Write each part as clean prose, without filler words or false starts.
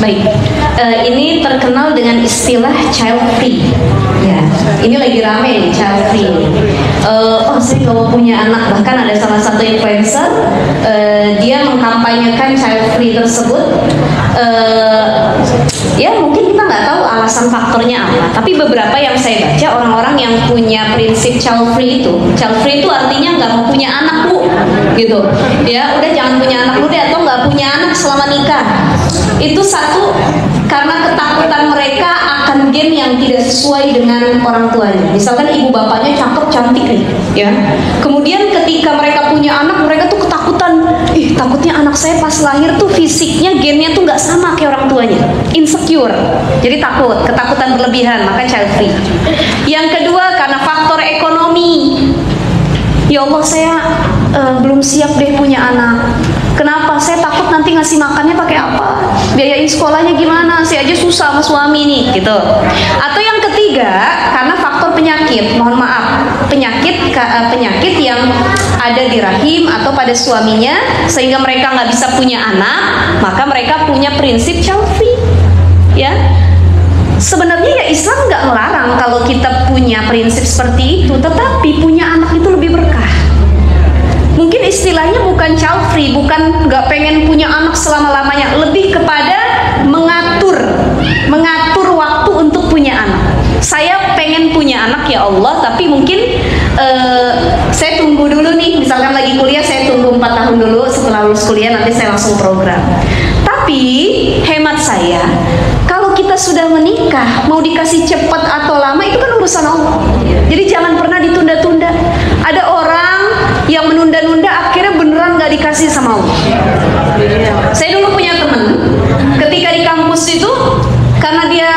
Baik, ini terkenal dengan istilah child free. Ya, ini lagi rame nih child free. Oh, saya nggak mau punya anak. Bahkan ada salah satu influencer, dia mengkampanyekan child free tersebut. Ya mungkin kita nggak tahu alasan faktornya apa. Tapi beberapa yang saya baca, orang-orang yang punya prinsip child free itu artinya nggak mau punya anak bu, gitu. Ya udah jangan punya anak dulu deh, atau nggak punya anak selama nikah. Itu satu, karena ketakutan mereka akan gen yang tidak sesuai dengan orang tuanya. Misalkan ibu bapaknya cakep cantik nih, ya. Kemudian ketika mereka punya anak, mereka tuh ketakutan. Takutnya anak saya pas lahir tuh fisiknya, gennya tuh nggak sama kayak orang tuanya. Insecure. Jadi ketakutan berlebihan, maka child free. Yang kedua karena faktor ekonomi. Ya Allah, saya belum siap deh punya anak. Kenapa? Saya takut nanti ngasih makannya pakai apa, biayain sekolahnya gimana, saya aja susah sama suami nih, gitu. Atau yang ketiga, karena faktor penyakit, mohon maaf, penyakit yang ada di rahim atau pada suaminya, sehingga mereka nggak bisa punya anak, maka mereka punya prinsip child free, ya. Sebenarnya ya Islam nggak melarang kalau kita punya prinsip seperti itu, tetapi punya anak itu lebih berkah. Mungkin istilahnya bukan child free, bukan nggak pengen punya anak selama-lamanya, lebih kepada mengatur waktu untuk punya anak. Saya pengen punya anak ya Allah, tapi mungkin saya tunggu dulu nih, misalkan lagi kuliah saya tunggu 4 tahun dulu, setelah lulus kuliah nanti saya langsung program. Tapi hemat saya, kalau kita sudah menikah, mau dikasih cepat atau lama itu kan urusan Allah. Jadi jangan pernah ditunda-tunda. Ada orang yang menunda-nunda akhirnya beneran gak dikasih sama Allah. Saya dulu punya teman, ketika di kampus itu, karena dia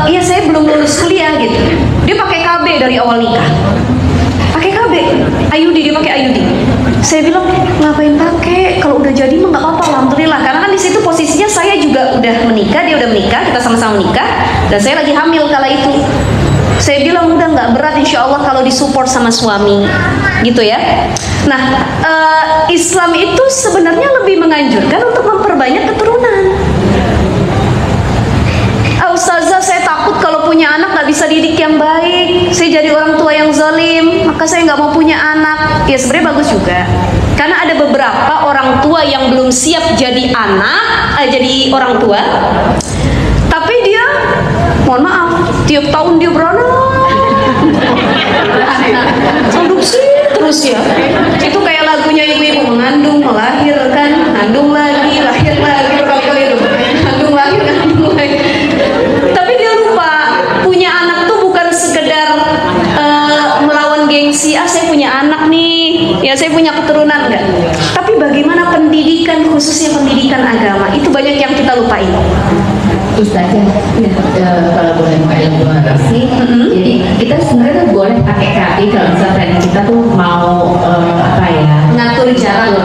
ya saya belum lulus kuliah gitu, dia pakai KB dari awal nikah, pakai KB, Ayudi, dia pakai Ayudi. Saya bilang ngapain pakai, kalau udah jadi mah nggak apa-apa, alhamdulillah. Karena kan di situ posisinya saya juga udah menikah, dia udah menikah, kita sama-sama menikah, dan saya lagi hamil kala itu. Saya bilang udah nggak berat insya Allah kalau disupport sama suami, gitu ya. Nah, Islam itu sebenarnya lebih menganjurkan untuk memperbanyak keturunan. Ustazah, saya takut kalau punya anak nggak bisa didik yang baik, saya jadi orang tua yang zalim, maka saya nggak mau punya anak. Ya sebenarnya bagus juga, karena ada beberapa orang tua yang belum siap jadi jadi orang tua, tapi dia, mohon maaf, tiap tahun dia beranak, produksi terus ya. Itu kayak lagunya ibu-ibu, mengandung, melahirkan, mengandung lagi, lahir lagi, berkali-kali itu, mengandung lagi, mengandung lagi. Tapi dia lupa, punya anak tuh bukan sekedar melawan gengsi, saya punya anak nih, ya saya punya keturunan, enggak. Tapi bagaimana pendidikan, khususnya pendidikan agama, itu banyak yang kita lupain. Ustazah, kalau boleh mengelaborasi, jadi kita sebenarnya boleh pakai KB kalau misalnya kita tuh mau ngatur jarak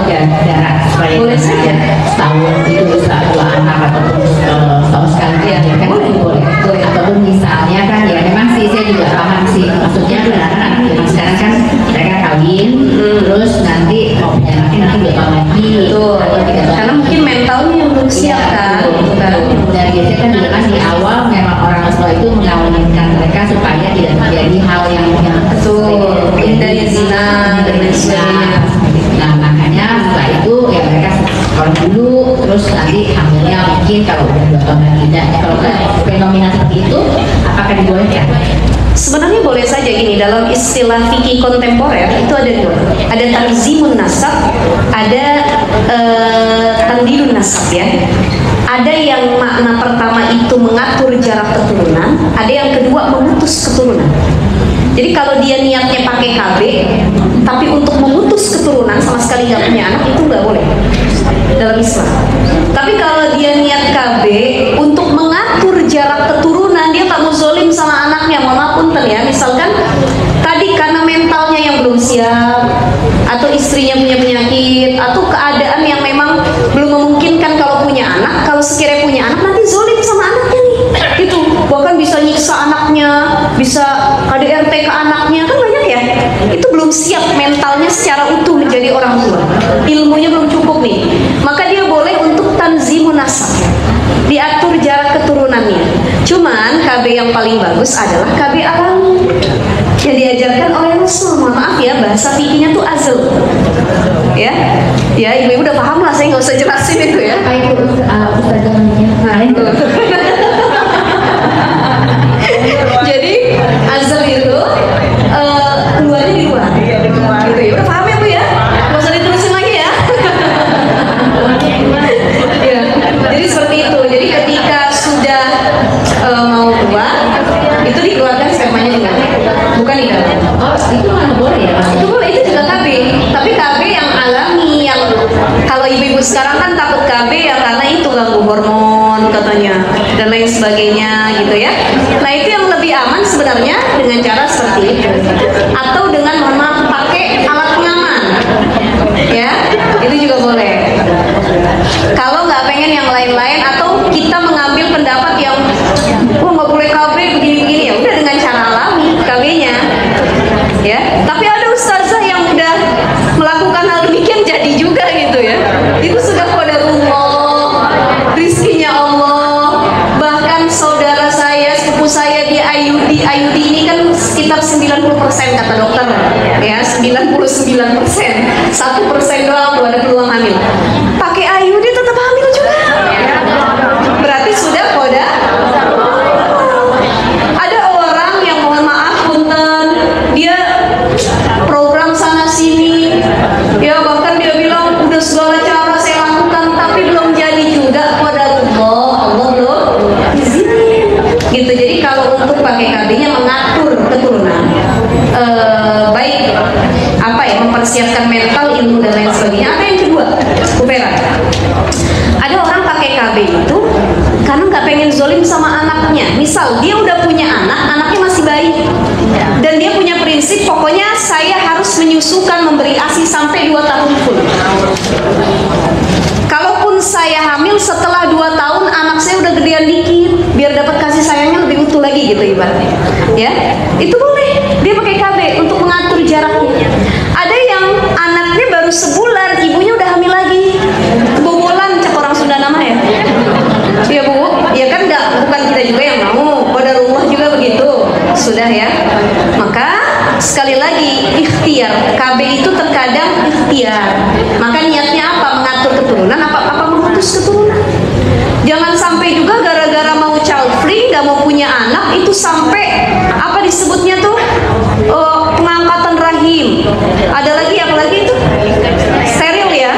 supaya boleh saja setahun itu bisa 2 anak ataupun setahun sekali ya kan boleh. Ataupun misalnya kan ya memang sih saya juga paham sih, maksudnya kan anak sekarang kan mereka kawin terus nanti mau punya nanti 2 tahun lagi, karena mungkin mentalnya yang belum siap kan. Dan biasanya kan juga kan di awal memang orang tua itu mengawinkan mereka supaya tidak terjadi hal yang betul, dari zina dan lain sebagainya. Nah makanya setelah itu ya mereka sekolah dulu, terus nanti hamilnya mungkin kalau udah 2 tahun lagi. Dan kalau fenomena seperti itu apakah dibolehkan? Sebenarnya boleh saja. Gini, dalam istilah fikih kontemporer itu ada 2, ada tanzimun nasab, ada tandilun nasab ya. Ada yang makna pertama itu mengatur jarak keturunan, ada yang kedua memutus keturunan. Jadi kalau dia niatnya pakai KB, tapi untuk memutus keturunan sama sekali nggak punya anak, itu nggak boleh dalam Islam. Tapi kalau dia niat KB untuk mengatur jarak keturunan, dia tak mau zolim sama anaknya, mohon maaf punten ya. Misalkan tadi karena mentalnya yang belum siap, atau istrinya punya penyakit, atau keadaan yang memang belum memungkinkan kalau punya anak. Kalau sekiranya punya anak nanti zolim sama anaknya nih, gitu. Bahkan bisa nyiksa anaknya, bisa KDRT ke anaknya, kan banyak ya. Itu belum siap mentalnya secara utuh menjadi orang tua, ilmunya belum cukup nih. Maka dia boleh untuk tanzimun nasab, diatur jarak keturunannya. Cuman KB yang paling bagus adalah KB alami yang diajarkan oleh Rasul. Mohon maaf ya, bahasa fikihnya tuh azl. Ya, ibu-ibu udah paham lah, saya nggak usah jelasin itu ya. Apa itu ustazahnya? Nah, itu. Jadi azl itu keluarnya di luar. Gitu ya, udah paham ya bu ya? Nggak usah diterusin lagi ya. Ya, jadi seperti itu. Jadi ketika sudah mau keluar, itu dikeluarkan spermanya di mana? Bukan di dalam. Oh, itu nggak boleh ya? Itu boleh, itu juga KB. Tapi KB yang alami, yang kalau ibu-ibu sekarang kan takut KB ya karena itu ganggu hormon katanya dan lain sebagainya gitu ya. Nah itu yang lebih aman sebenarnya dengan cara seperti itu. Atau dengan mohon maaf pakai alat pengaman, ya itu juga boleh. Kalau nggak pengen yang lain-lain atau kita mengambil pendapat yang nggak boleh KB begini-begini, ya udah dengan cara alami KB-nya. Ya, tapi ada ustazah yang udah melakukan hal demikian jadi juga gitu ya. Itu sudah qadarullah, rizkinya Allah. Bahkan saudara saya, sepupu saya di IUD ini kan sekitar 90% kata dokter. Ya, 99%. 1% doang tuh ada peluang hamil. Pakai IUD tetap hamil juga. Berarti sudah qadar. Ada orang yang mohon maaf punten, dia program sana sini, ya bahkan dia bilang udah segala cara saya lakukan tapi belum jadi juga. Qadarullah, Allah belum izinin gitu. Jadi kalau untuk pakai KB-nya mengatur keturunan, baik apa ya, mempersiapkan mental, ilmu dan lain sebagainya. Apa yang kedua, Bu Vera, ada orang pakai KB itu karena nggak pengen zolim sama anaknya. Misal dia udah punya anak, anaknya masih bayi, dan dia punya prinsip pokoknya saya harus menyusukan, memberi ASI sampai 2 tahun full. Kalaupun saya hamil setelah 2 tahun, anak saya udah gedean dikit, biar dapat kasih sayangnya lebih utuh lagi gitu ibaratnya. Ya, itu boleh dia pakai KB untuk mengatur jaraknya. Ada yang anaknya baru sebulan, ibunya udah hamil lagi, bobolan cek orang Sunda nama ya. Ya bu, ya kan bukan kita juga yang mau, qadarullah juga begitu. Sudah ya. Maka sekali lagi ikhtiar, KB itu terkadang ikhtiar. Maka niatnya apa? Mengatur keturunan, apa memutus keturunan. Jangan sampai juga gara-gara mau child free, nggak mau punya anak, itu sampai apa disebutnya tuh pengangkatan rahim. Ada lagi apa lagi itu? Steril ya,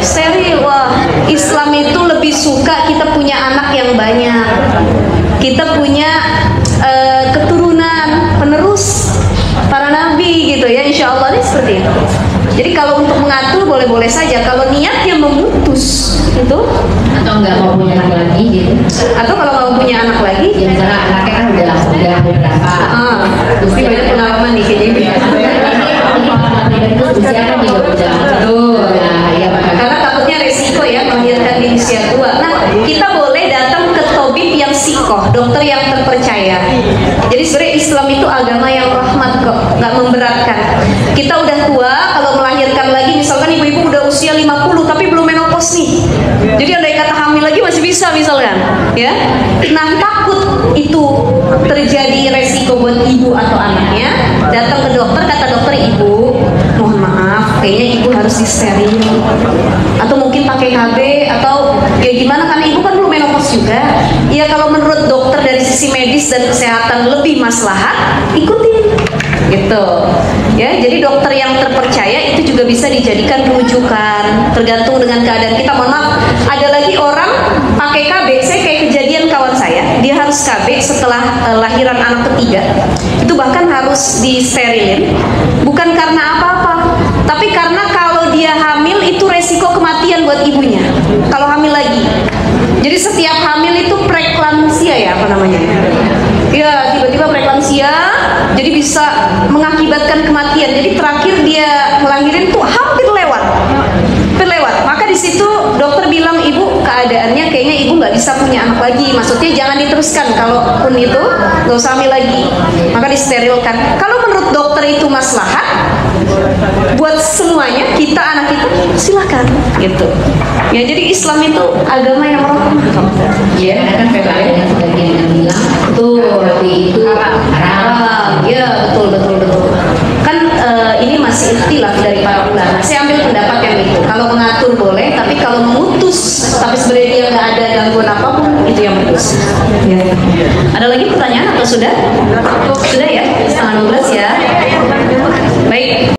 steril. Wah, Islam itu lebih suka kita punya anak yang banyak. Kita punya keturunan penerus para nabi gitu ya, insya Allah ini seperti itu. Jadi kalau untuk mengatur boleh-boleh saja. Kalau niatnya memutus itu, atau nggak mau punya anak lagi gitu, atau kalau mau punya anak lagi, ya misalnya anaknya kan udah beberapa, mesti banyak pengalaman nih kayaknya ibu ya. Itu usia kan juga udah Betul. Ya, Karena takutnya resiko ya melahirkan di usia tua. Nah, kita boleh datang ke tabib yang sikoh, dokter yang terpercaya. Jadi sebenarnya Islam itu agama yang rahmat kok, nggak memberatkan. Kita udah tua, kalau melahirkan lagi, misalkan ibu-ibu udah usia 50 tapi belum menopause nih. Jadi andai kata hamil lagi masih bisa misalkan, ya. Nah, takut itu terjadi resiko buat ibu atau anaknya. Datang ke dokter, kata dokter, ibu, mohon maaf, kayaknya ibu harus disteril, atau mungkin pakai KB atau ya gimana, karena ibu kan belum menopause juga. Ya kalau menurut dokter dari sisi medis dan kesehatan lebih maslahat, ikutin gitu ya. Jadi dokter yang terpercaya itu juga bisa dijadikan rujukan tergantung dengan keadaan kita. Mohon maaf, ada lagi orang pakai KB. Saya kayak kejadian kawan saya, dia harus KB setelah lahiran anak ketiga, itu bahkan harus disterilin, bukan karena apa-apa, tapi karena kalau dia hamil itu resiko kematian buat ibunya kalau hamil lagi. Jadi setiap hamil itu preeklamsia ya, apa namanya ya, tiba-tiba preeklamsia, jadi bisa mengakibatkan kematian. Jadi terakhir dia ngelahirin tuh hampir lewat. Maka di situ dokter bilang, ibu keadaannya kayaknya ibu nggak bisa punya anak lagi. Maksudnya jangan diteruskan, kalaupun itu nggak usah hamil lagi. Maka disterilkan. Kalau menurut dokter itu maslahat buat semuanya, kita anak kita silakan gitu. Ya jadi Islam itu agama yang rahmat, ya. Ada lagi pertanyaan atau sudah? Sudah ya, setengah 12 ya. Baik.